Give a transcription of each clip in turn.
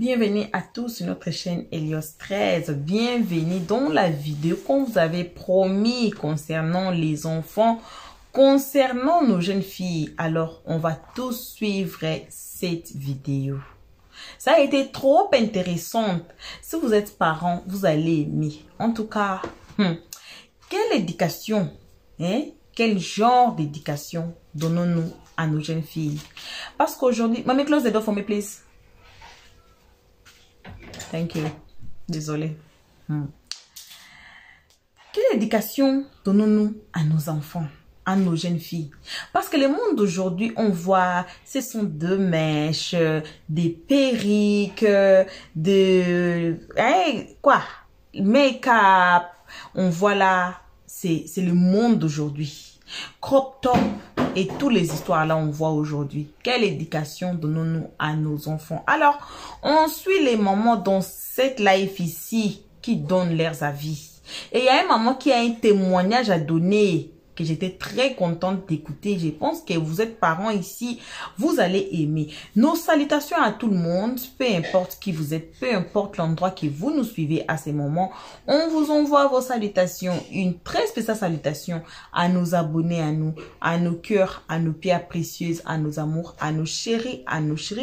Bienvenue à tous sur notre chaîne Helios 13. Bienvenue dans la vidéo qu'on vous avait promis concernant les enfants, concernant nos jeunes filles. Alors, on va tous suivre cette vidéo. Ça a été trop intéressant. Si vous êtes parents, vous allez aimer. En tout cas, quelle éducation, quel genre d'éducation donnons-nous à nos jeunes filles? Parce qu'aujourd'hui, Mommy, close the door for me, please. Thank you. Désolée. Quelle éducation donnons-nous à nos enfants, à nos jeunes filles? Parce que le monde d'aujourd'hui, on voit, ce sont des mèches, des perruques, make-up. On voit là, c'est le monde d'aujourd'hui. Crop top et toutes les histoires là on voit aujourd'hui. Quelle éducation donnons-nous à nos enfants? Alors, on suit les mamans dans cette live ici qui donnent leurs avis. Et il y a une maman qui a un témoignage à donner que j'étais très contente d'écouter. Je pense que vous êtes parents ici, vous allez aimer. Nos salutations à tout le monde, peu importe qui vous êtes, peu importe l'endroit que vous nous suivez à ces moments. On vous envoie vos salutations, une très spéciale salutation à nos abonnés, à nos cœurs, à nos pierres précieuses, à nos amours, à nos chéris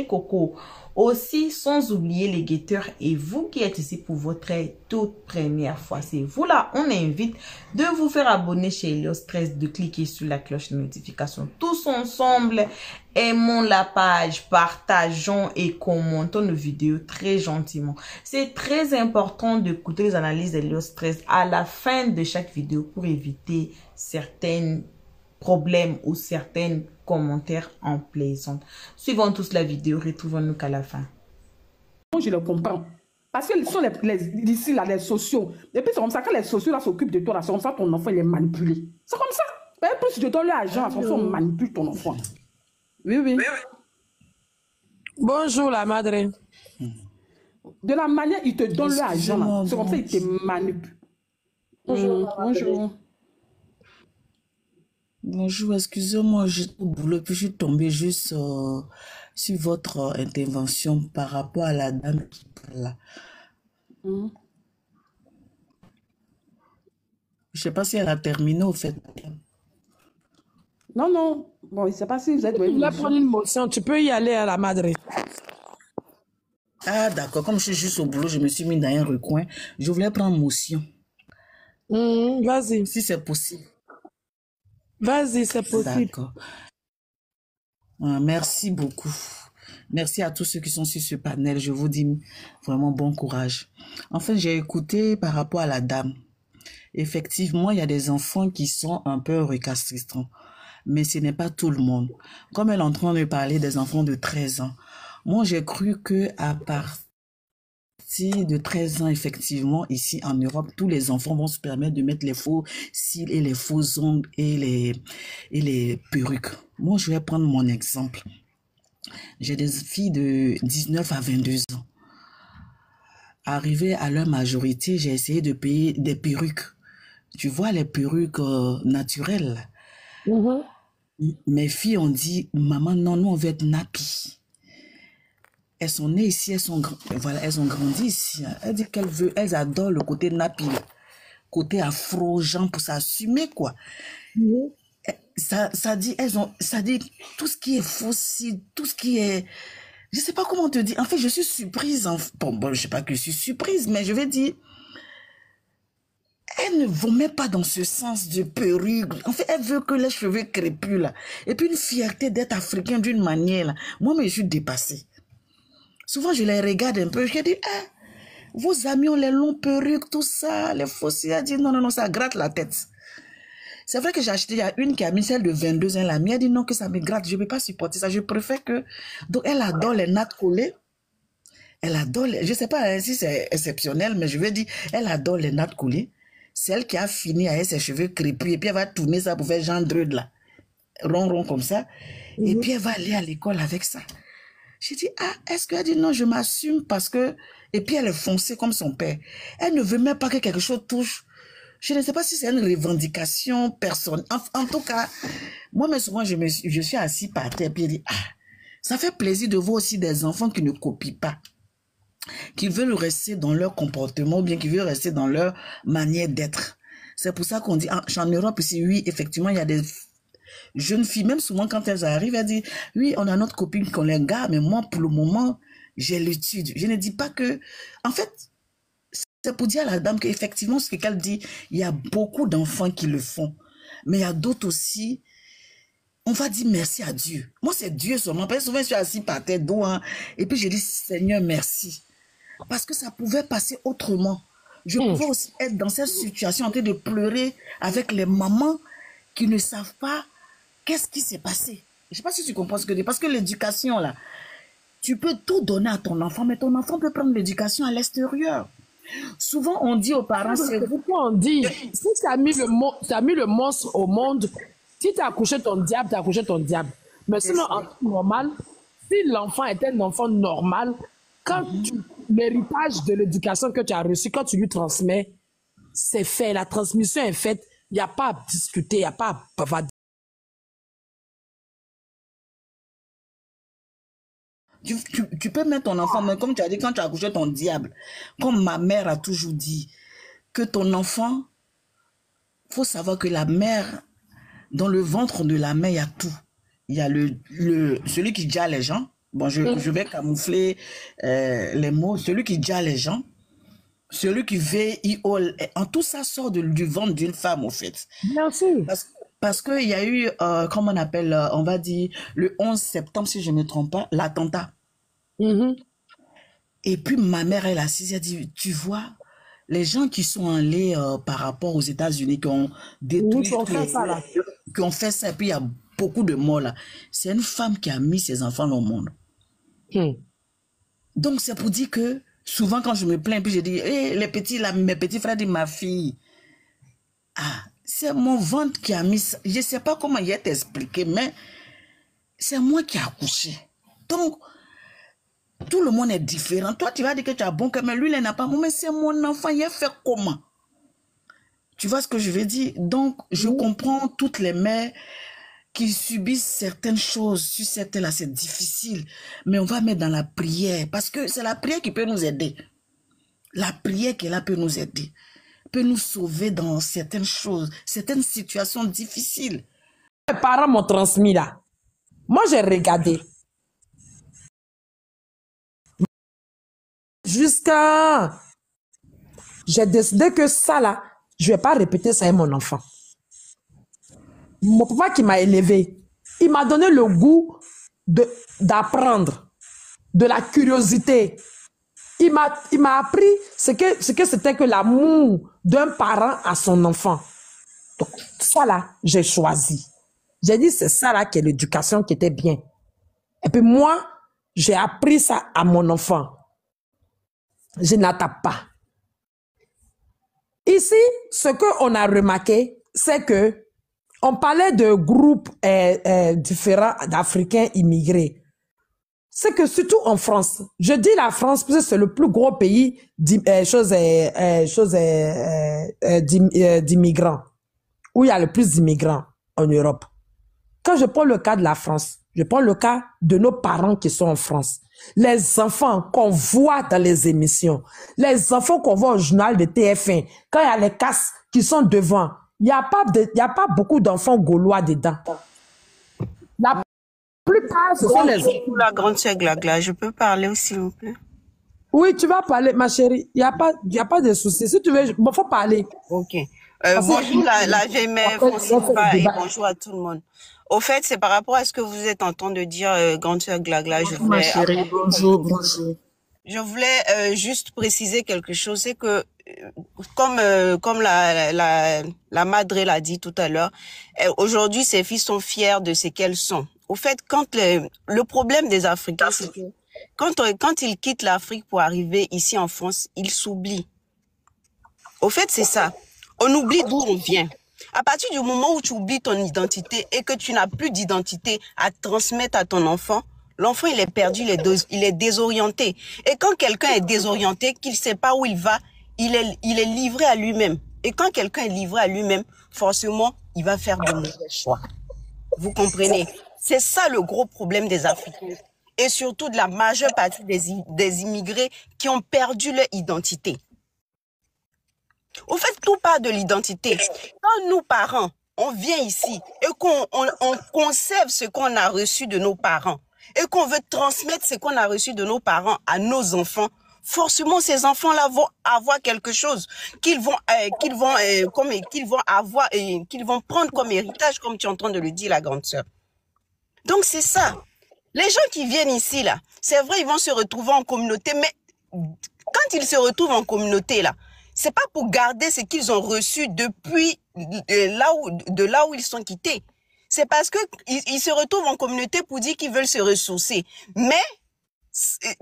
cocos. Aussi, sans oublier les guetteurs et vous qui êtes ici pour votre toute première fois. C'est vous là, on invite de vous faire abonner chez Helios 13, de cliquer sur la cloche de notification. Tous ensemble, aimons la page, partageons et commentons nos vidéos très gentiment. C'est très important d'écouter les analyses d'Helios 13 à la fin de chaque vidéo pour éviter certains problèmes ou certains commentaires en plaisant. Suivons tous la vidéo, retrouvons-nous qu'à la fin. Je le comprends. Parce que ce sont ici, là, les sociaux. Et puis c'est comme ça, quand les sociaux là s'occupent de toi, c'est comme ça ton enfant il est manipulé. C'est comme ça. Et plus je donne l'argent, on manipule ton enfant. Oui, oui. Bonjour la madre. De la manière, il te donne l'argent. C'est comme ça, il te manipule. Bonjour. Bonjour. Bonjour, excusez-moi, j'étais au boulot, puis je suis tombée juste sur votre intervention par rapport à la dame qui parle là. Je ne sais pas si elle a terminé au fait. Non, non. Bon, je ne sais pas si vous êtes... Tu voulais prendre une motion, tu peux y aller à la madre. Ah d'accord, comme je suis juste au boulot, je me suis mis dans un recoin. Je voulais prendre motion. Vas-y. Si c'est possible. Vas-y, c'est possible. D'accord. Merci beaucoup. Merci à tous ceux qui sont sur ce panel. Je vous dis vraiment bon courage. En fait, j'ai écouté par rapport à la dame. Effectivement, il y a des enfants qui sont un peu récalcitrants. Mais ce n'est pas tout le monde. Comme elle est en train de parler des enfants de 13 ans. Moi, j'ai cru que à partir de 13 ans, effectivement, ici en Europe, tous les enfants vont se permettre de mettre les faux cils et les faux ongles et les perruques. Moi, je vais prendre mon exemple. J'ai des filles de 19 à 22 ans. Arrivées à leur majorité, j'ai essayé de payer des perruques. Tu vois, les perruques naturelles. Mes filles ont dit, maman, non, nous, on veut être nappy. Elles sont nées ici, elles ont grandi ici. Elles disent elles adorent le côté nappy, côté afro, genre pour s'assumer, quoi. Ça dit tout ce qui est fossile, tout ce qui est... Je sais pas comment te dire. En fait, je suis surprise. Bon, je sais pas que je suis surprise, mais je vais dire... Elle ne vont même pas dans ce sens de perruque. En fait, elle veut que les cheveux crépus, là. Et puis une fierté d'être africain d'une manière, là. Moi, mais je suis dépassée. Souvent, je les regarde un peu, je dis, vos amis ont les longs perruques, tout ça, les fossiles. Elle dit, non, ça gratte la tête. C'est vrai que j'ai acheté, il y a une qui a mis celle de 22 ans, la mienne, elle dit, non, que ça me gratte, je ne peux pas supporter ça, je préfère que... Donc, elle adore les nattes collées. Elle adore je ne sais pas si c'est exceptionnel, mais je vais dire, elle adore les nattes collées. C'est elle qui a fini avec ses cheveux crépus, et puis elle va tourner ça pour faire genre drude, là. Rond comme ça. Et puis elle va aller à l'école avec ça. J'ai dit, est-ce qu'elle dit non, je m'assume parce que... Et puis elle est foncée comme son père. Elle ne veut même pas que quelque chose touche. Je ne sais pas si c'est une revendication personnelle. En tout cas, moi, mais souvent, je suis assis par terre et puis elle dit, ça fait plaisir de voir aussi des enfants qui ne copient pas. qui veulent rester dans leur comportement ou bien qui veulent rester dans leur manière d'être. C'est pour ça qu'on dit, en Europe ici, oui, effectivement, il y a des jeunes filles, même souvent quand elles arrivent, elles disent, oui, on a notre copine qu'on les garde, mais moi, pour le moment, j'ai l'étude. Je ne dis pas que, en fait, c'est pour dire à la dame qu'effectivement, ce qu'elle dit, il y a beaucoup d'enfants qui le font, mais il y a d'autres aussi. On va dire merci à Dieu. Moi, c'est Dieu seulement. Parce que souvent, je suis assis par terre d'eau, et puis je dis, Seigneur, merci. Parce que ça pouvait passer autrement. Je pouvais aussi être dans cette situation en train de pleurer avec les mamans qui ne savent pas qu'est-ce qui s'est passé. Je ne sais pas si tu comprends ce que je dis. Parce que l'éducation, là, tu peux tout donner à ton enfant, mais ton enfant peut prendre l'éducation à l'extérieur. Souvent, on dit aux parents, c'est vous. Pourquoi on dit, si tu as mis le monstre au monde, si tu as accouché ton diable, tu as accouché ton diable. Mais sinon, en temps normal, si l'enfant est un enfant normal, quand l'héritage de l'éducation que tu as reçu, quand tu lui transmets, c'est fait, la transmission est faite, il n'y a pas à discuter, il n'y a pas à bavader. Tu peux mettre ton enfant, mais comme tu as dit, quand tu as accouché ton diable, comme ma mère a toujours dit, que ton enfant, il faut savoir que la mère, dans le ventre de la mère, il y a tout. Il y a celui qui gère les gens. Bon, je vais camoufler les mots. Celui qui gère les gens. Celui qui veille, en tout ça sort du ventre d'une femme, au fait. Bien sûr. Parce qu'il y a eu, comment on appelle, on va dire, le 11 septembre, si je ne me trompe pas, l'attentat. Et puis ma mère, elle assise, elle dit, tu vois, les gens qui sont allés par rapport aux États-Unis, qui ont détruit, qui ont fait ça, et puis il y a beaucoup de morts là. C'est une femme qui a mis ses enfants au monde. Donc c'est pour dire que souvent quand je me plains, puis je dis, hey, les petits là, mes petits frères disent, ma fille, c'est mon ventre qui a mis ça. Je ne sais pas comment il est expliqué, mais c'est moi qui ai accouché. Donc, tout le monde est différent. Toi, tu vas dire que tu as bon cœur, mais lui, il n'a pas. Mais c'est mon enfant, il a fait comment? Tu vois ce que je veux dire? Donc, je comprends toutes les mères qui subissent certaines choses. Sur certaines là, c'est difficile. Mais on va mettre dans la prière. Parce que c'est la prière qui peut nous aider. La prière qui est là peut nous aider. Peut nous sauver dans certaines choses, certaines situations difficiles. Mes parents m'ont transmis là. Moi, j'ai regardé. Jusqu'à... J'ai décidé que ça là, je ne vais pas répéter ça à mon enfant. Mon papa qui m'a élevé, il m'a donné le goût d'apprendre, de la curiosité. Il m'a appris ce que c'était que l'amour d'un parent à son enfant. Donc, ça là, j'ai choisi. J'ai dit, c'est ça là qui est l'éducation qui était bien. Et puis moi, j'ai appris ça à mon enfant. Je n'attaque pas. Ici, ce qu'on a remarqué, c'est que on parlait de groupes différents d'Africains immigrés. C'est que surtout en France, je dis la France parce que c'est le plus gros pays d'immigrants, où il y a le plus d'immigrants en Europe. Quand je prends le cas de la France, je prends le cas de nos parents qui sont en France. Les enfants qu'on voit dans les émissions, les enfants qu'on voit au journal de TF1, quand il y a les casses qui sont devant, il n'y a pas beaucoup d'enfants gaulois dedans. La plupart, ce sont les enfants. La grande sœur Glagla, je peux parler aussi, s'il vous plaît? Oui, tu vas parler, ma chérie. Il n'y a pas de souci. Si tu veux, il faut parler. Ok. Bonjour, la GMF, et bonjour à tout le monde. Au fait, c'est par rapport à ce que vous êtes en train de dire, grande sœur Glagla. Bonjour, ma chérie. Bonjour, bonjour. Je voulais juste préciser quelque chose. C'est que, comme la madre l'a dit tout à l'heure, aujourd'hui, ces filles sont fières de ce qu'elles sont. Au fait, quand le problème des Africains, c'est que quand ils quittent l'Afrique pour arriver ici en France, ils s'oublient. Au fait, c'est ça. On oublie d'où on vient. À partir du moment où tu oublies ton identité et que tu n'as plus d'identité à transmettre à ton enfant, l'enfant, il est perdu, il est désorienté. Et quand quelqu'un est désorienté, qu'il ne sait pas où il va, il est livré à lui-même. Et quand quelqu'un est livré à lui-même, forcément, il va faire de mauvais choix. Vous comprenez? C'est ça le gros problème des Africains. et surtout de la majeure partie des immigrés qui ont perdu leur identité. Au fait, tout part de l'identité. Quand nous, parents, on vient ici et qu'on conserve ce qu'on a reçu de nos parents et qu'on veut transmettre ce qu'on a reçu de nos parents à nos enfants, forcément, ces enfants-là vont avoir quelque chose qu'ils vont prendre comme héritage, comme tu es en train de le dire, la grande sœur. Donc, c'est ça. Les gens qui viennent ici, là, c'est vrai, ils vont se retrouver en communauté, mais quand ils se retrouvent en communauté, là, c'est pas pour garder ce qu'ils ont reçu depuis de là où ils sont quittés. C'est parce que ils se retrouvent en communauté pour dire qu'ils veulent se ressourcer. Mais,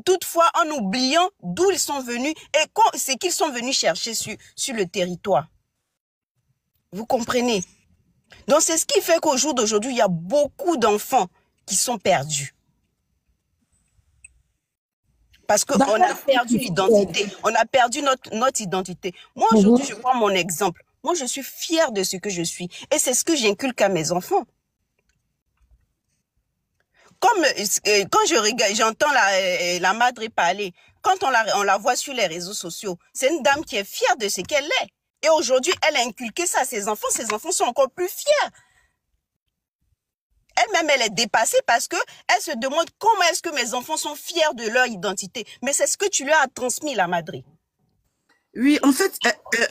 toutefois, en oubliant d'où ils sont venus et ce qu'ils sont venus chercher sur le territoire. Vous comprenez? Donc, c'est ce qui fait qu'au jour d'aujourd'hui, il y a beaucoup d'enfants qui sont perdus. Parce qu'on a perdu l'identité. On a perdu notre identité. Moi, aujourd'hui, je prends mon exemple. Moi, je suis fière de ce que je suis. Et c'est ce que j'inculque à mes enfants. Comme quand j'entends la madre parler, quand on la voit sur les réseaux sociaux, c'est une dame qui est fière de ce qu'elle est. Et aujourd'hui, elle a inculqué ça à ses enfants sont encore plus fiers. Elle-même, elle est dépassée parce que elle se demande comment est-ce que mes enfants sont fiers de leur identité. Mais c'est ce que tu leur as transmis, la madre. Oui, en fait,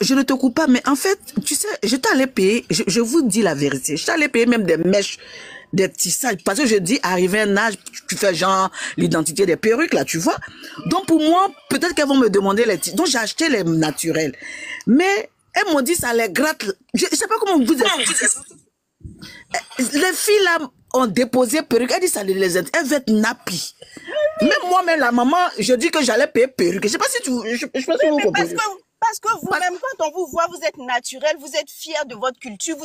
je ne te coupe pas, mais en fait, tu sais, j'étais allée payer, je vous dis la vérité, j'étais allée payer même des mèches, des tissages, parce que je dis, arrivé à un âge, tu fais genre l'identité des perruques, là, tu vois. Donc, pour moi, peut-être qu'elles vont me demander les tissages. Donc, j'ai acheté les naturels. Mais, elles m'ont dit, ça les gratte. Je sais pas comment vous expliquer. Les filles, là, ont déposé perruque. Elle dit, ça les aide. Elles veulent être nappies. Même moi-même, la maman, je dis que j'allais payer perruque. Je sais pas si je sais pas si vous comprenez. Parce que vous-même, quand on vous voit, vous êtes naturel, vous êtes fier de votre culture,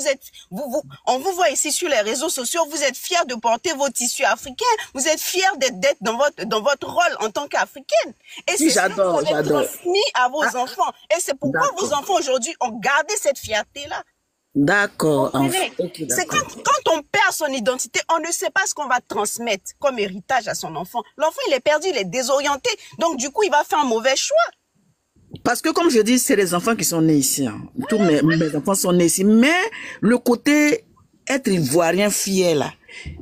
on vous voit ici sur les réseaux sociaux, vous êtes fier de porter vos tissus africains, vous êtes fier d'être dans votre rôle en tant qu'africaine. Et c'est ce que vous avez transmis à vos enfants. Et c'est pourquoi vos enfants aujourd'hui ont gardé cette fierté-là. D'accord. Okay, c'est quand on perd son identité, on ne sait pas ce qu'on va transmettre comme héritage à son enfant. L'enfant, il est perdu, il est désorienté. Donc, du coup, il va faire un mauvais choix. Parce que, comme je dis, c'est les enfants qui sont nés ici. Hein. Tous mes enfants sont nés ici. Mais le côté être ivoirien fier, là,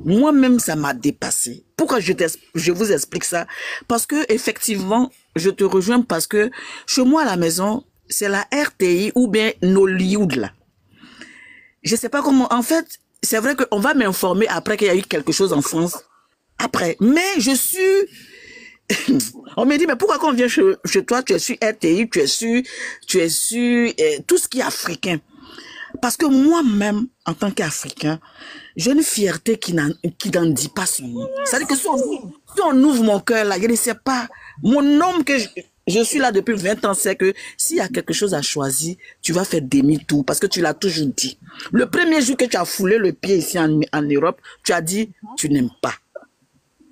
moi-même, ça m'a dépassé. Pourquoi je vous explique ça? Parce que, effectivement, je te rejoins parce que chez moi, à la maison, c'est la RTI ou bien Nollywood, là. Je sais pas comment, en fait, c'est vrai qu'on va m'informer après qu'il y a eu quelque chose en France. Après. Mais je suis, on me dit, mais pourquoi quand on vient chez toi, tu es sur RTI, tu es sur tout ce qui est africain. Parce que moi-même, en tant qu'Africain, j'ai une fierté qui n'en dit pas son nom. C'est-à-dire que si on ouvre mon cœur là, je ne sais pas, mon homme que je suis là depuis 20 ans, c'est que s'il y a quelque chose à choisir, tu vas faire demi-tour parce que tu l'as toujours dit. Le premier jour que tu as foulé le pied ici en Europe, tu as dit, tu n'aimes pas.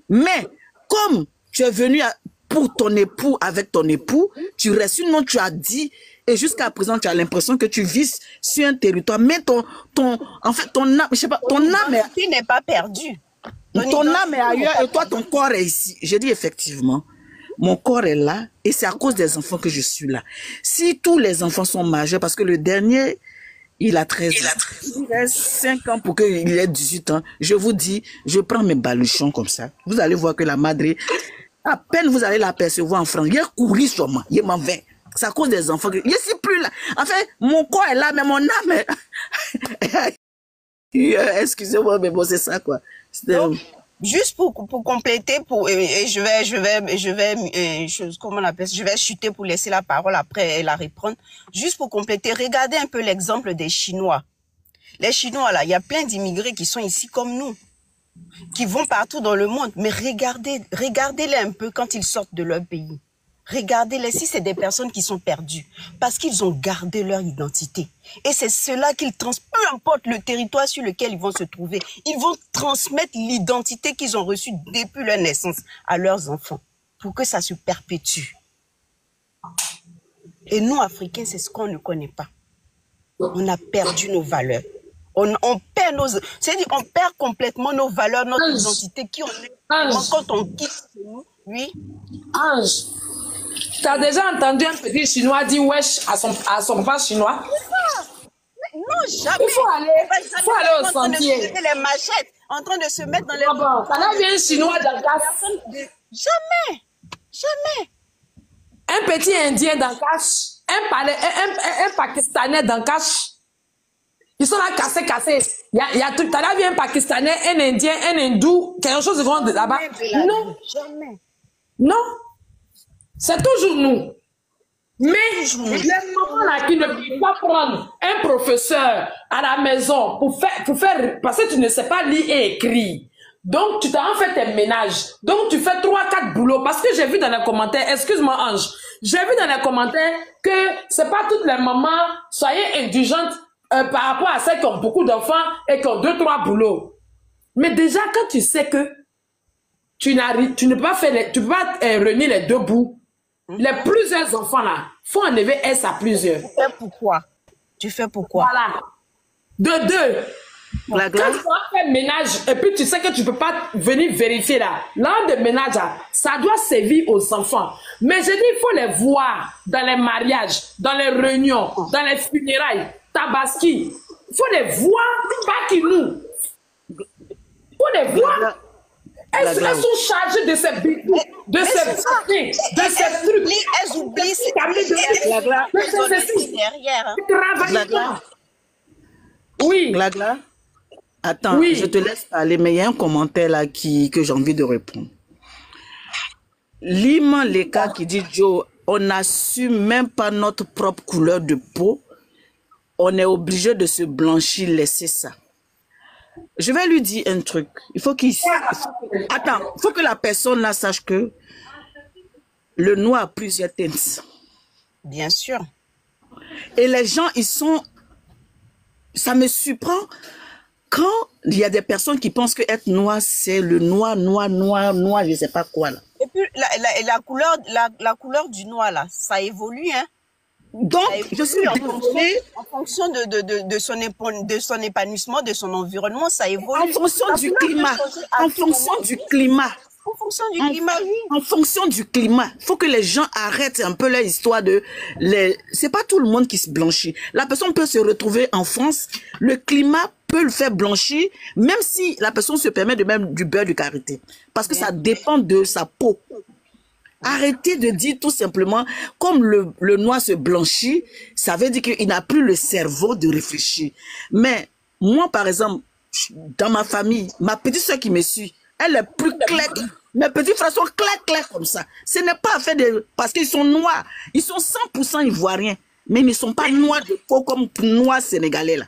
Mais, comme tu es venu pour ton époux, avec ton époux, tu restes, sinon tu as dit, et jusqu'à présent, tu as l'impression que tu vis sur un territoire, mais en fait, ton âme, je sais pas, ton âme n'est pas perdue. Ton âme est ailleurs et toi, ton corps est ici. J'ai dit effectivement, mon corps est là et c'est à cause des enfants que je suis là. Si tous les enfants sont majeurs, parce que le dernier, il a 13 ans. Il reste 5 ans pour qu'il ait 18 ans. Je vous dis, je prends mes baluchons comme ça. Vous allez voir que la madre, à peine vous allez l'apercevoir en France, il a couru sur moi, il m'en va. C'est à cause des enfants que je suis plus là. En fait, mon corps est là, mais mon âme excusez-moi, mais bon, c'est ça, quoi. Donc, juste pour compléter, comment on appelle ça, je vais chuter pour laisser la parole après et la reprendre. Juste pour compléter, regardez un peu l'exemple des Chinois. Les Chinois, là, il y a plein d'immigrés qui sont ici comme nous, qui vont partout dans le monde. Mais regardez-les un peu quand ils sortent de leur pays. Regardez-les, si c'est des personnes qui sont perdues, parce qu'ils ont gardé leur identité. Et c'est cela qu'ils transmettent, peu importe le territoire sur lequel ils vont se trouver, ils vont transmettre l'identité qu'ils ont reçue depuis leur naissance à leurs enfants, pour que ça se perpétue. Et nous, Africains, c'est ce qu'on ne connaît pas. On a perdu nos valeurs. On perd c'est-à-dire, on perd complètement nos valeurs, notre identité, qui on est. Quand on quitte nous, oui. Ange, tu as déjà entendu un petit Chinois dire wesh à son pas chinois? Non, jamais. Il faut aller au sentier. Les machettes, en train de se mettre dans les... Ça n'a bien un Chinois dans le cache. Jamais. Jamais. Un petit Indien dans le cache. Un Pakistanais dans le cache. Ils sont là cassés. Il y a tout. Tu as vu un Pakistanais, un Indien, un Hindou, quelque chose de grand là-bas? Non. Jamais. Non. C'est toujours nous. Mais les mamans là qui ne peuvent pas prendre un professeur à la maison pour faire parce que tu ne sais pas lire et écrire. Donc tu t'en fais tes ménages. Donc tu fais 3-4 boulots. Parce que j'ai vu dans les commentaires, excuse-moi Ange, j'ai vu dans les commentaires que c'est pas toutes les mamans, soyez indulgentes par rapport à celles qui ont beaucoup d'enfants et qui ont 2-3 boulots. Mais déjà quand tu sais que tu ne peux pas faire tu peux pas réunir les deux bouts. Les plusieurs enfants là, faut enlever S à plusieurs. Tu fais pourquoi? Voilà. De deux. Quand tu vas faire ménage et puis tu sais que tu peux pas venir vérifier là. L'heure de ménage là, ça doit servir aux enfants. Mais je dis, il faut les voir dans les mariages, dans les réunions, dans les funérailles, Tabaski. Il faut les voir, pas qu'ils nous. Il faut les voir. Elles sont chargées de ces bidous, de ces trucs. Elles oublient derrière. Oui. Glagla, attends, oui. Je te laisse parler, mais il y a un commentaire là que j'ai envie de répondre. Lima Leka qui dit Joe, on n'assume même pas notre propre couleur de peau. On est obligé de se blanchir, laisser ça. Je vais lui dire un truc. Il faut qu'il... Attends, il faut que la personne là sache que le noir a plusieurs teintes. Bien sûr. Et les gens, ils sont... Ça me surprend quand il y a des personnes qui pensent que être noir, c'est le noir, je ne sais pas quoi là. Et puis la couleur du noir là, ça évolue, hein. Donc, je suis en fonction de son épanouissement, de son environnement, ça évolue. En fonction du climat. En fonction du climat. En fonction du climat, oui. En fonction du climat. Il faut que les gens arrêtent un peu leur histoire de... C'est pas tout le monde qui se blanchit. La personne peut se retrouver en France, le climat peut le faire blanchir, même si la personne se permet de mettre du beurre de karité. Parce que ça dépend de sa peau. Arrêtez de dire tout simplement, comme le noir se blanchit, ça veut dire qu'il n'a plus le cerveau de réfléchir. Mais moi, par exemple, dans ma famille, ma petite soeur qui me suit, elle est plus claire. Mes petits frères sont clairs comme ça. Ce n'est pas fait de... Parce qu'ils sont noirs. Ils sont 100% ivoiriens. Mais ils ne sont pas noirs de peau comme noirs sénégalais là.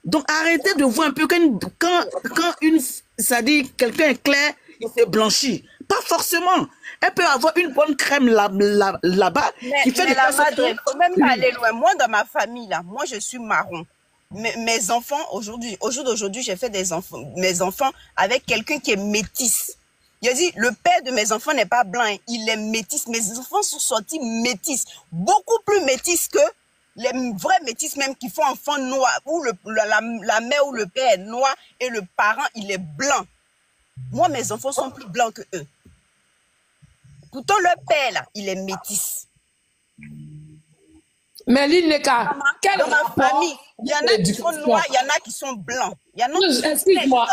Donc arrêtez de voir un peu quand ça dit quelqu'un est clair, il s'est blanchi. Pas forcément. Elle peut avoir une bonne crème là-bas qui fait des personnes. Il ne faut même pas aller loin. Moi, dans ma famille, là, moi, je suis marron. Mes enfants, aujourd'hui, j'ai fait mes enfants avec quelqu'un qui est métis. Il a dit, le père de mes enfants n'est pas blanc, il est métis. Mes enfants sont sortis métis. Beaucoup plus métis que les vrais métis même qui font enfant noir, où la mère ou le père est noir et le parent, il est blanc. Moi, mes enfants sont plus blancs que eux. Pourtant, le père, là, il est métis. Mais l'Ineka, dans ma famille, il y en a qui sont noirs, il y en a qui sont blancs. Excuse-moi.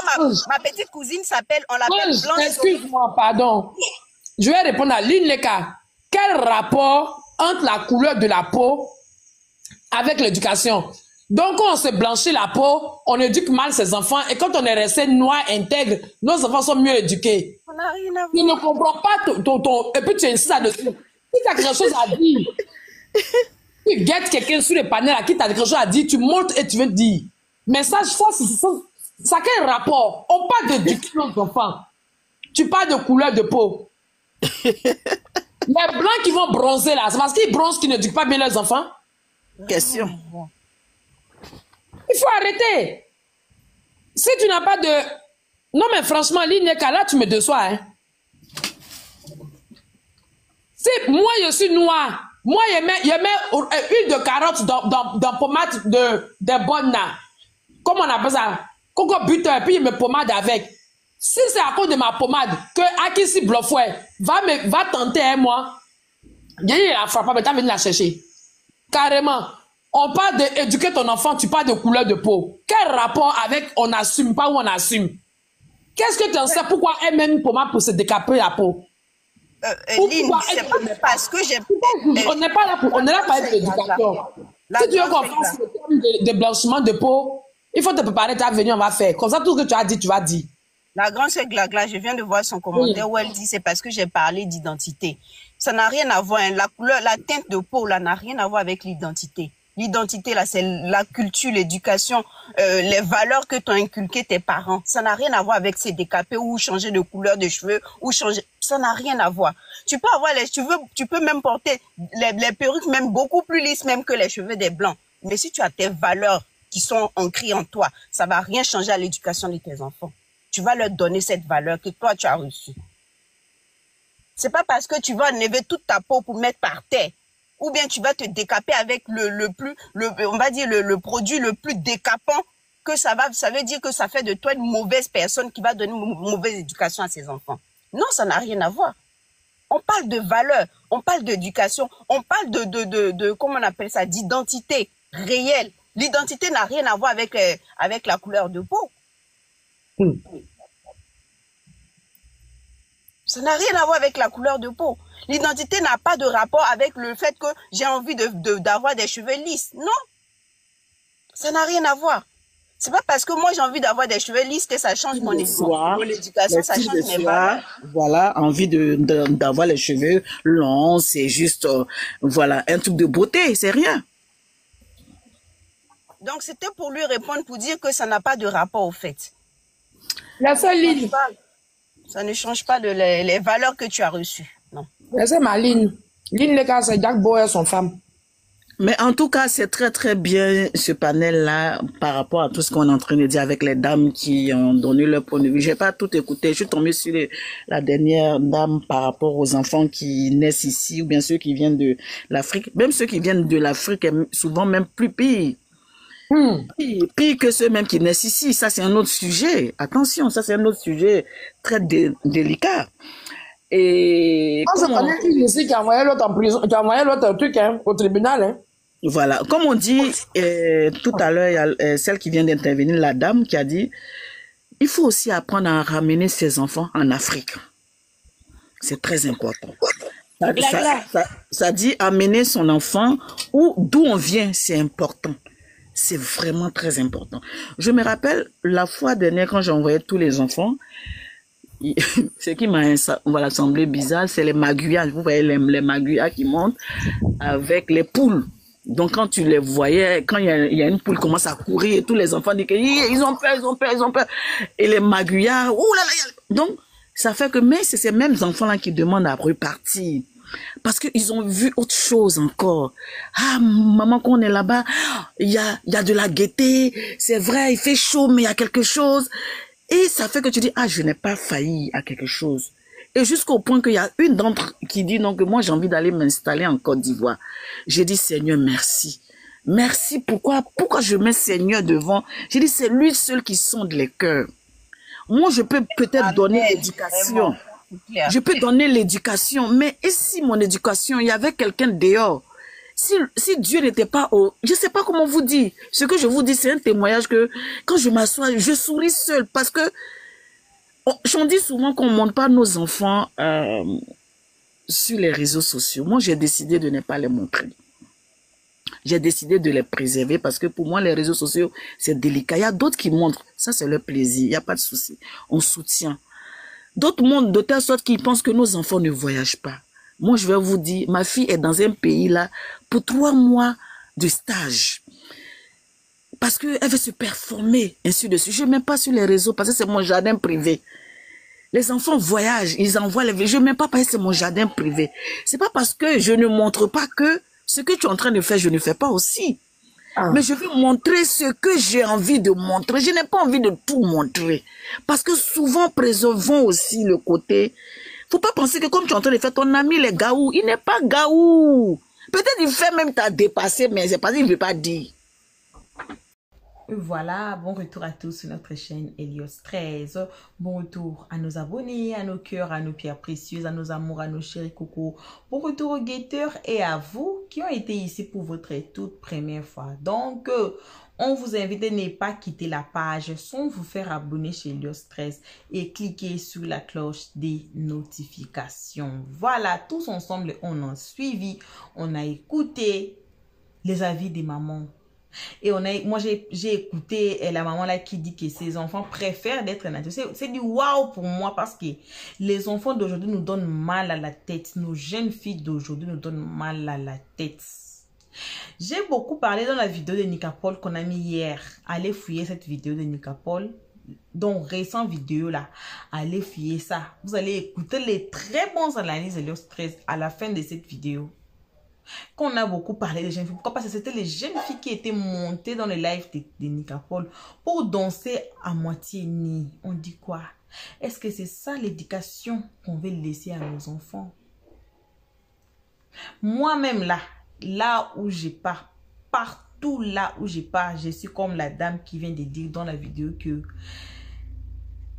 Ma petite cousine s'appelle, on l'appelle blanche. Excuse-moi, pardon. Je vais répondre à l'Ineka. Quel rapport entre la couleur de la peau avec l'éducation? Donc, quand on se blanchit la peau, on éduque mal ses enfants. Et quand on est resté noir, intègre, nos enfants sont mieux éduqués. On n'a rien à voir. Tu ne comprends pas ton... Et puis tu insistes là-dessus. Si tu as quelque chose à dire, tu guettes quelqu'un sur les panels à qui tu as quelque chose à dire, tu montes et tu veux dire. Mais ça a quel rapport? On parle d'éduquer nos enfants. Tu parles de couleur de peau. Les blancs qui vont bronzer là, c'est parce qu'ils bronzent qu'ils n'éduquent pas bien leurs enfants? Question. Il faut arrêter. Si tu n'as pas de... Non, mais franchement, l'Ineka, là, tu me déçois. Hein? Si moi, je suis noir, moi, je mets huile de carotte dans pommade de bonne. comment on appelle ça, coco buteur, et puis il me pommade avec. Si c'est à cause de ma pommade que Akissi Blofoué va tenter un mois, il a frappé, mais t'as venu la chercher. Carrément. On parle d'éduquer ton enfant, tu parles de couleur de peau. Quel rapport avec on n'assume pas ou on assume? Qu'est-ce que tu en sais? Pourquoi elle met une pommade pour se décaper la peau? Lynn, c'est parce que j'ai... On n'est pas là pour... On est là pour être l'éducation. Si tu veux qu'on fasse le terme de blanchiment de peau, il faut te préparer, ta venue, on va faire. Comme ça, tout ce que tu as dit, tu vas dire. La grande sœur Glagla, je viens de voir son commentaire où elle dit c'est parce que j'ai parlé d'identité. Ça n'a rien à voir. Hein. La couleur, la teinte de peau, là, n'a rien à voir avec l'identité. L'identité, là, c'est la culture, l'éducation, les valeurs que t'ont inculquées tes parents. Ça n'a rien à voir avec se décaper ou changer de couleur de cheveux ou changer. Ça n'a rien à voir. Tu peux avoir les cheveux, tu peux même porter les perruques même beaucoup plus lisses même que les cheveux des blancs. Mais si tu as tes valeurs qui sont ancrées en toi, ça va rien changer à l'éducation de tes enfants. Tu vas leur donner cette valeur que toi tu as reçue. C'est pas parce que tu vas enlever toute ta peau pour mettre par terre, ou bien tu vas te décaper avec on va dire le produit le plus décapant que ça veut dire que ça fait de toi une mauvaise personne qui va donner une mauvaise éducation à ses enfants. Non, ça n'a rien à voir. On parle de valeur, on parle d'éducation, on parle de comment on appelle ça, d'identité réelle. L'identité n'a rien à voir avec la couleur de peau. Ça n'a rien à voir avec la couleur de peau. L'identité n'a pas de rapport avec le fait que j'ai envie d'avoir des cheveux lisses. Non. Ça n'a rien à voir. C'est pas parce que moi j'ai envie d'avoir des cheveux lisses que ça change mon éducation, ça change mes valeurs. Voilà, envie d'avoir les cheveux longs, c'est juste, voilà, un truc de beauté, c'est rien. Donc c'était pour lui répondre, pour dire que ça n'a pas de rapport au fait. La seule ligne. Ça ne change pas les valeurs que tu as reçues. Non. C'est ma ligne. Ligne, les gars, c'est Jack Boy et son femme. Mais en tout cas, c'est très très bien ce panel-là par rapport à tout ce qu'on est en train de dire avec les dames qui ont donné leur point de vue. J'ai pas tout écouté. Je suis tombée sur la dernière dame par rapport aux enfants qui naissent ici ou bien ceux qui viennent de l'Afrique. Même ceux qui viennent de l'Afrique, souvent même plus pire. Pire que ceux même qui naissent ici. Ça, c'est un autre sujet. Attention, ça, c'est un autre sujet très délicat. Et je connais une ici qui a envoyé l'autre en prison, qui a envoyé l'autre truc au tribunal. Hein. Voilà. Comme on dit tout à l'heure, il y a celle qui vient d'intervenir, la dame qui a dit, il faut aussi apprendre à ramener ses enfants en Afrique. C'est très important. Ça dit amener son enfant d'où on vient, c'est important. C'est vraiment très important. Je me rappelle la fois dernière quand j'ai envoyé tous les enfants, ce qui m'a semblé bizarre, c'est les maguillas. Vous voyez les maguillas qui montent avec les poules. Donc quand tu les voyais, quand il y a une poule qui commence à courir et tous les enfants disent qu'ils ont peur, ils ont peur, ils ont peur. Et les maguillas, donc ça fait que mais c'est ces mêmes enfants-là qui demandent à repartir. Parce qu'ils ont vu autre chose encore. Ah, maman, quand on est là-bas, il y a de la gaieté. C'est vrai, il fait chaud, mais il y a quelque chose. Et ça fait que tu dis, ah, je n'ai pas failli à quelque chose. Et jusqu'au point qu'il y a une d'entre qui dit, non, que moi, j'ai envie d'aller m'installer en Côte d'Ivoire. J'ai dit, Seigneur, merci. Merci, pourquoi je mets Seigneur devant? J'ai dit, c'est lui seul qui sonde les cœurs. Moi, je peux peut-être donner l'éducation. Je peux donner l'éducation, mais et si mon éducation, il y avait quelqu'un dehors, si Dieu n'était pas je sais pas comment vous dire, ce que je vous dis, c'est un témoignage que quand je m'assois, je souris seule parce que j'en dis souvent qu'on ne montre pas nos enfants sur les réseaux sociaux. Moi, j'ai décidé de ne pas les montrer. J'ai décidé de les préserver parce que pour moi, les réseaux sociaux, c'est délicat. Il y a d'autres qui montrent, ça c'est leur plaisir, il n'y a pas de souci. On soutient. D'autres montrent de telle sorte qu'ils pensent que nos enfants ne voyagent pas. Moi, je vais vous dire, ma fille est dans un pays là pour 3 mois de stage. Parce qu'elle veut se performer, ainsi de suite. Je ne mets pas sur les réseaux parce que c'est mon jardin privé. Les enfants voyagent, ils envoient les... Je ne mets pas parce que c'est mon jardin privé. C'est pas parce que je ne montre pas que ce que tu es en train de faire, je ne fais pas aussi. Mais je veux montrer ce que j'ai envie de montrer. Je n'ai pas envie de tout montrer. Parce que souvent, préservons aussi le côté... Faut pas penser que comme tu es en train de faire ton ami, les gaou, il n'est pas gaou. Peut-être il fait même t'as dépassé, mais c'est parce qu'il ne veut pas dire. Voilà, bon retour à tous sur notre chaîne Helios 13. Bon retour à nos abonnés, à nos cœurs, à nos pierres précieuses, à nos amours, à nos chéris cocos. Bon retour aux guetteurs et à vous qui ont été ici pour votre toute première fois. Donc, on vous invite à ne pas quitter la page sans vous faire abonner chez Helios 13 et cliquer sur la cloche des notifications. Voilà, tous ensemble, on a suivi, on a écouté les avis des mamans. Et moi, j'ai écouté la maman là qui dit que ses enfants préfèrent d'être naturels. C'est du waouh pour moi parce que les enfants d'aujourd'hui nous donnent mal à la tête. Nos jeunes filles d'aujourd'hui nous donnent mal à la tête. J'ai beaucoup parlé dans la vidéo de Nicapol qu'on a mis hier. Allez fouiller cette vidéo de Nicapol. Donc, récent vidéo là. Allez fouiller ça. Vous allez écouter les très bons analyses de Helios 13 à la fin de cette vidéo. Qu'on a beaucoup parlé des jeunes filles. Pourquoi? Parce que c'était les jeunes filles qui étaient montées dans les lives de Nicapol pour danser à moitié nue. On dit quoi? Est-ce que c'est ça l'éducation qu'on veut laisser à nos enfants? Moi-même là où j'ai pas, partout là où j'ai pas, je suis comme la dame qui vient de dire dans la vidéo que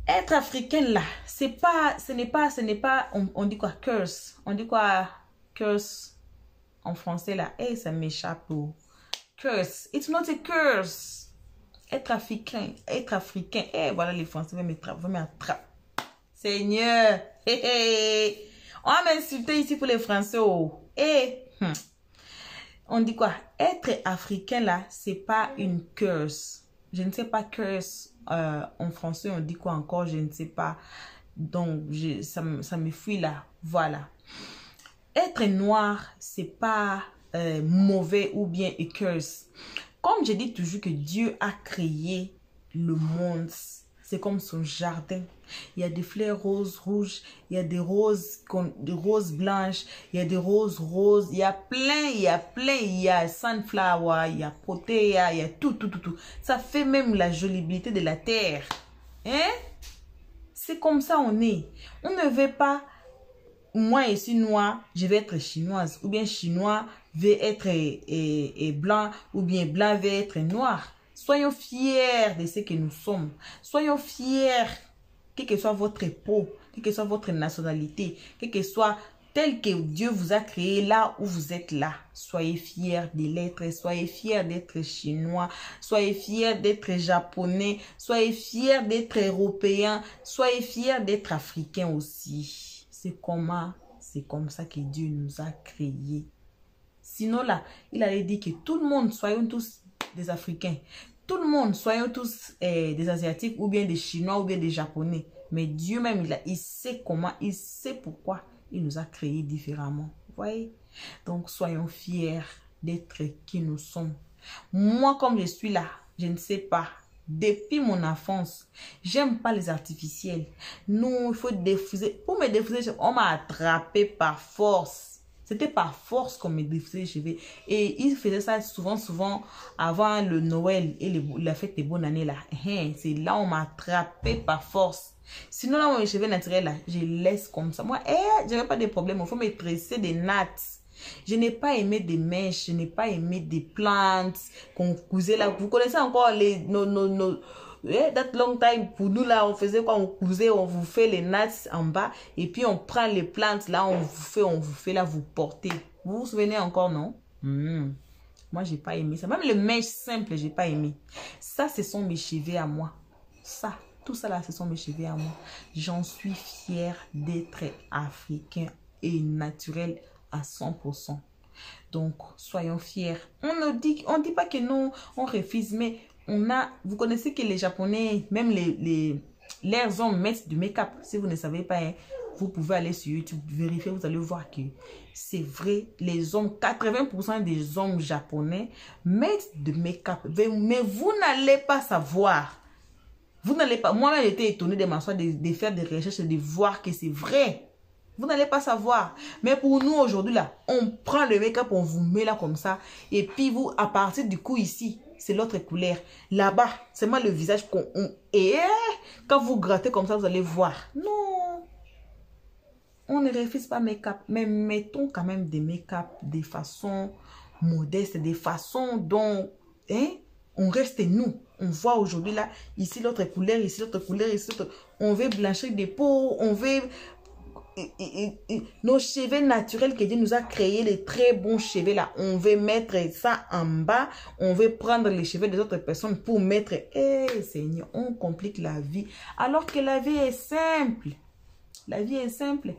être africaine là, ce n'est pas, on dit quoi? Curse. On dit quoi? Curse. En français, là, hey, ça m'échappe. Curse. It's not a curse. Être africain. Voilà, les Français vont m'attraper. Seigneur. On va m'insulter ici pour les Français. On dit quoi? Être africain, là, c'est pas une curse. Je ne sais pas curse. En français, on dit quoi encore? Je ne sais pas. Donc, ça me fuit là. Voilà. Être noir, c'est pas mauvais ou bien a curse. Comme je dis toujours que Dieu a créé le monde, c'est comme son jardin. Il y a des fleurs roses rouges, il y a des roses blanches, il y a des roses roses, il y a il y a sunflower, il y a protéa, il y a tout. Ça fait même la jolibilité de la terre. Hein? C'est comme ça on est. On ne veut pas moi, je suis noire, je vais être chinoise. Ou bien chinois veut être blanc. Ou bien blanc veut être noir. Soyons fiers de ce que nous sommes. Soyons fiers, quelle que soit votre peau, quelle que soit votre nationalité, quel que soit tel que Dieu vous a créé là où vous êtes là. Soyez fiers de l'être. Soyez fiers d'être chinois. Soyez fiers d'être japonais. Soyez fiers d'être européens. Soyez fiers d'être africains aussi. C'est comme ça que Dieu nous a créés. Sinon là, il allait dire que tout le monde, soyons tous des Africains. Tout le monde, soyons tous des Asiatiques ou bien des Chinois ou bien des Japonais. Mais Dieu même, il sait comment, il sait pourquoi il nous a créés différemment. Vous voyez? Donc, soyons fiers d'être qui nous sommes. Moi, comme je suis là, je ne sais pas. Depuis mon enfance, j'aime pas les artificiels. Non, il faut diffuser. Pour me diffuser, on m'a attrapé par force. C'était par force qu'on me diffusait les cheveux. Et ils faisaient ça souvent avant le Noël et la fête des bonnes années là. C'est là on m'a attrapé par force. Sinon là, mes cheveux naturels là, je laisse comme ça. Moi, j'avais pas de problème. Il faut me tresser des nattes. Je n'ai pas aimé des mèches, je n'ai pas aimé des plantes qu'on cousait là. Vous connaissez encore that long time, pour nous là, on faisait quoi? On cousait, on vous fait les nattes en bas et puis on prend les plantes là, on vous fait là, vous portez. Vous vous souvenez encore, non? Moi, j'ai pas aimé ça. Même les mèches simples, j'ai pas aimé. Ça, ce sont mes cheveux à moi. Ça, tout ça là, ce sont mes cheveux à moi. J'en suis fière d'être africain et naturel à 100%. Donc, soyons fiers. On dit pas que non, on refuse, mais vous connaissez que les Japonais, même leurs hommes mettent du make-up. Si vous ne savez pas, hein, vous pouvez aller sur YouTube, vérifier, vous allez voir que c'est vrai. Les hommes, 80% des hommes japonais mettent du make-up. Mais vous n'allez pas savoir. Vous n'allez pas. Moi-même, j'étais étonnée de m'asseoir, de faire des recherches et de voir que c'est vrai. Vous n'allez pas savoir. Mais pour nous, aujourd'hui, là, on prend le make-up, on vous met là comme ça. Et puis, vous, à partir du cou ici, c'est l'autre couleur. Là-bas, c'est moi le visage qu'on... Et quand vous grattez comme ça, vous allez voir. Non. On ne refuse pas make-up. Mais mettons quand même des make-up de façon modeste, des façons dont... on reste nous. on voit aujourd'hui là, ici l'autre couleur, ici l'autre couleur, ici l'autre. On veut blanchir des peaux, on veut... nos cheveux naturels que Dieu nous a créés, les très bons cheveux là, on veut mettre ça en bas, on veut prendre les cheveux des autres personnes pour mettre... Seigneur, on complique la vie, alors que la vie est simple. La vie est simple.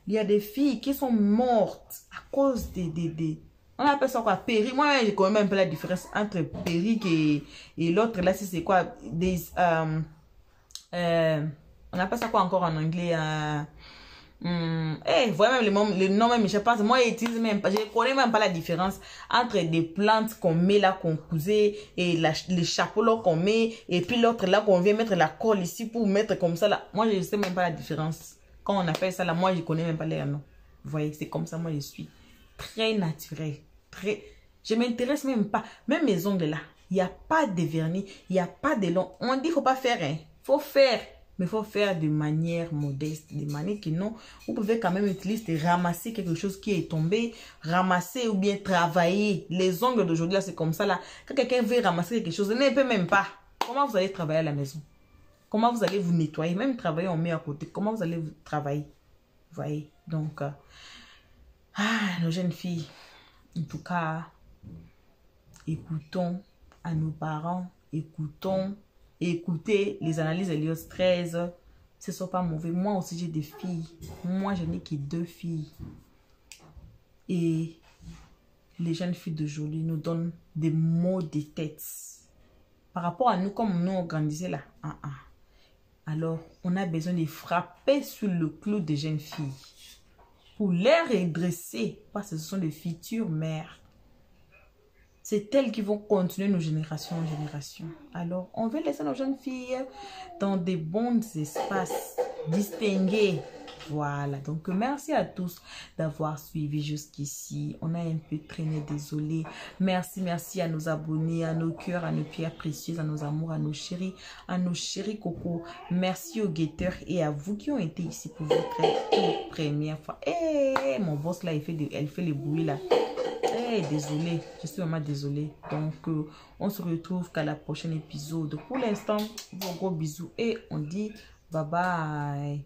Il y a des filles qui sont mortes à cause des on appelle ça quoi? Perruque. Moi, je connais même pas la différence entre perruque et l'autre. Là, c'est quoi? On appelle ça quoi encore en anglais? Voilà même le nom même, je pense. Moi, j'utilise même pas. Je connais même pas la différence entre des plantes qu'on met là, qu'on cousait, et les chapeaux là qu'on met, et puis l'autre là qu'on vient mettre la colle ici pour mettre comme ça là. Moi, je sais même pas la différence. Quand on appelle ça là, moi, je connais même pas les noms. Vous voyez, c'est comme ça, moi, je suis très naturel. Je m'intéresse même pas. Même mes ongles là, il n'y a pas de vernis, il n'y a pas de long. On dit qu'il ne faut pas faire, hein. Faut faire. Mais il faut faire de manière modeste, de manière que non. Vous pouvez quand même utiliser, ramasser quelque chose qui est tombé, ramasser ou bien travailler. Les ongles d'aujourd'hui, là, c'est comme ça là. Quand quelqu'un veut ramasser quelque chose, il ne peut même pas. Comment vous allez travailler à la maison? Comment vous allez vous nettoyer? Même travailler, on met à côté. Comment vous allez vous travailler? Vous voyez? Donc, nos jeunes filles, en tout cas, écoutons à nos parents, écoutez les analyses Helios 13. Ce ne sont pas mauvais. Moi aussi, j'ai des filles. Moi, je n'ai que 2 filles. Et les jeunes filles d'aujourd'hui nous donnent des maux de tête. Par rapport à nous, comme nous, on grandissait là. Alors, on a besoin de frapper sur le clou des jeunes filles pour les redresser, parce que ce sont des futures mères. C'est elles qui vont continuer nos générations en génération. Alors, on veut laisser nos jeunes filles dans des bons espaces distingués. Voilà, donc merci à tous d'avoir suivi jusqu'ici. On a un peu traîné, désolé. Merci à nos abonnés, à nos cœurs, à nos pierres précieuses, à nos amours, à nos chéris cocos. Merci aux guetteurs et à vous qui ont été ici pour votre toute première fois. Mon boss là, elle fait le bruit là. Désolé, je suis vraiment désolée. Donc, on se retrouve qu'à la prochaine épisode. Pour l'instant, gros bisous et on dit bye bye.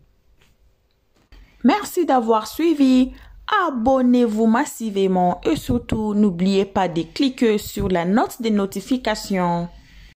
Merci d'avoir suivi. Abonnez-vous massivement et surtout, n'oubliez pas de cliquer sur la note de notification.